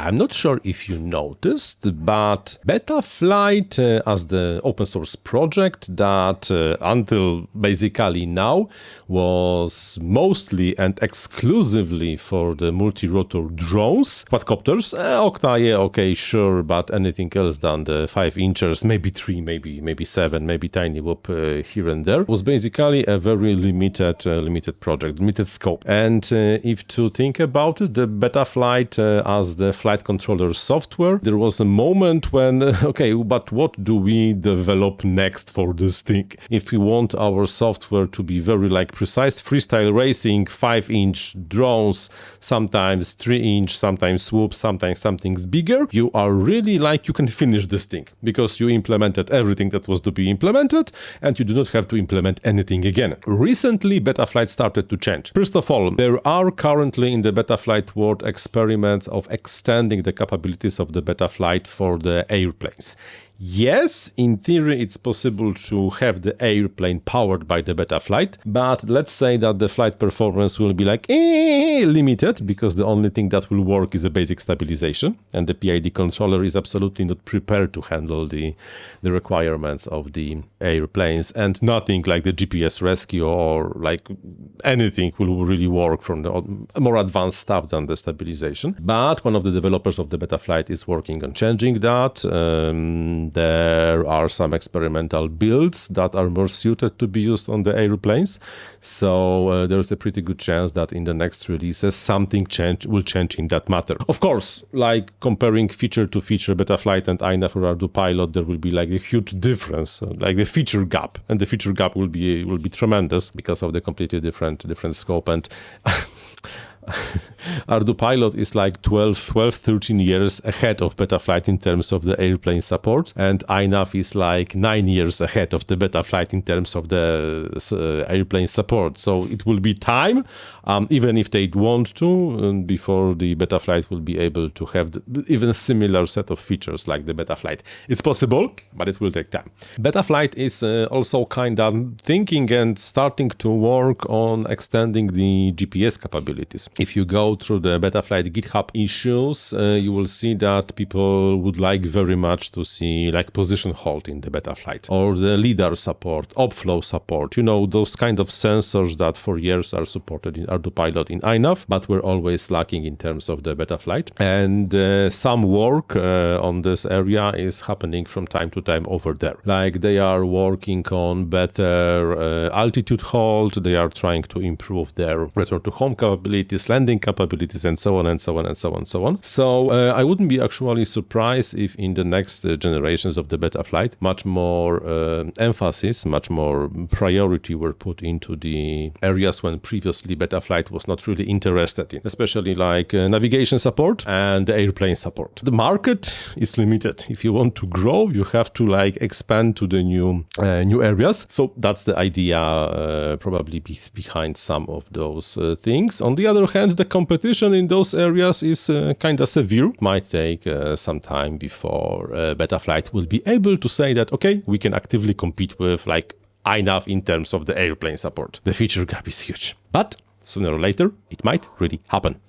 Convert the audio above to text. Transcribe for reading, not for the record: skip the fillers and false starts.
I'm not sure if you noticed, but Betaflight as the open source project that until basically now was mostly and exclusively for the multi-rotor drones, quadcopters, Octa, yeah, okay, sure, but anything else than the 5 inches, maybe 3, maybe 7, maybe tiny whoop here and there, was basically a very limited project, limited scope. And if to think about it, the Betaflight as the flight controller software, there was a moment when, okay, but what do we develop next for this thing? If we want our software to be very like precise freestyle racing, 5-inch drones, sometimes 3-inch, sometimes swoop, sometimes something's bigger, you are really like, you can finish this thing because you implemented everything that was to be implemented and you do not have to implement anything again. Recently, Betaflight started to change. First of all, there are currently in the Betaflight world experiments of extending the capabilities of the Betaflight for the airplanes. Yes, in theory it's possible to have the airplane powered by the Betaflight, but let's say that the flight performance will be like limited because the only thing that will work is a basic stabilization and the PID controller is absolutely not prepared to handle the requirements of the airplanes, and nothing like the GPS rescue or like anything will really work from the more advanced stuff than the stabilization. But one of the developers of the Betaflight is working on changing that. There are some experimental builds that are more suited to be used on the airplanes. So there's a pretty good chance that in the next releases something will change in that matter. Of course, like comparing feature to feature, Betaflight and INAV or Ardupilot, there will be like a huge difference, like the feature gap, and the feature gap will be tremendous because of the completely different scope. And Ardupilot is like 13 years ahead of Betaflight in terms of the airplane support, and INAV is like 9 years ahead of the Betaflight in terms of the airplane support. So it will be time, even if they want to, before the Betaflight will be able to have even a similar set of features like the Betaflight. It's possible, but it will take time. Betaflight is also kind of thinking and starting to work on extending the GPS capabilities. If you go through the Betaflight GitHub issues, you will see that people would like very much to see like position hold in the Betaflight, or the LiDAR support, OpFlow support, you know, those kind of sensors that for years are supported in Ardupilot in INAV, but were always lacking in terms of the Betaflight. And some work on this area is happening from time to time over there. Like they are working on better altitude hold, they are trying to improve their return to home capabilities, landing capabilities, and so on and so on and so on and so on. So I wouldn't be actually surprised if in the next generations of the Betaflight much more emphasis, much more priority were put into the areas when previously Betaflight was not really interested in, especially like navigation support and airplane support. The market is limited. If you want to grow, you have to like expand to the new areas. So that's the idea probably behind some of those things. On the other hand, the competition in those areas is kind of severe. It might take some time before Betaflight will be able to say that, okay, we can actively compete with like INAV in terms of the airplane support. The feature gap is huge, but sooner or later, it might really happen.